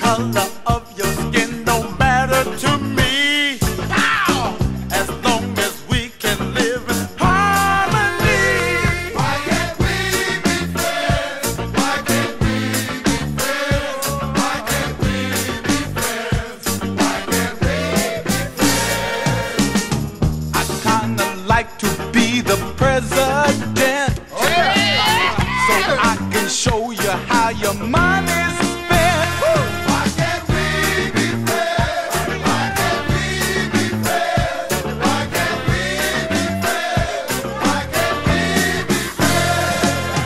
color of your skin don't matter to me. Ow! As long as we can live in harmony. Why can't we be friends? Why can't we be friends? Why can't we be friends? Why can't we be friends? I kinda like to be the president. So I can show you how your money's spent. Why can't we be friends? Why can't we be friends? Why can't we be friends? Why can't we be friends?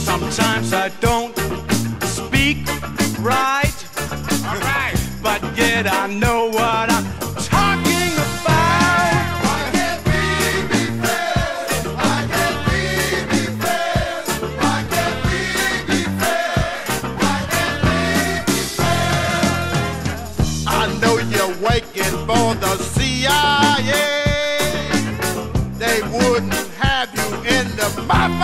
Sometimes I don't speak right, but yet I know what I'm talking about. Why can't we be friends? Why can't we be friends? Why can't we be friends? Why can't we be friends? I know you're waiting for the CIA. They wouldn't have you in the mafia.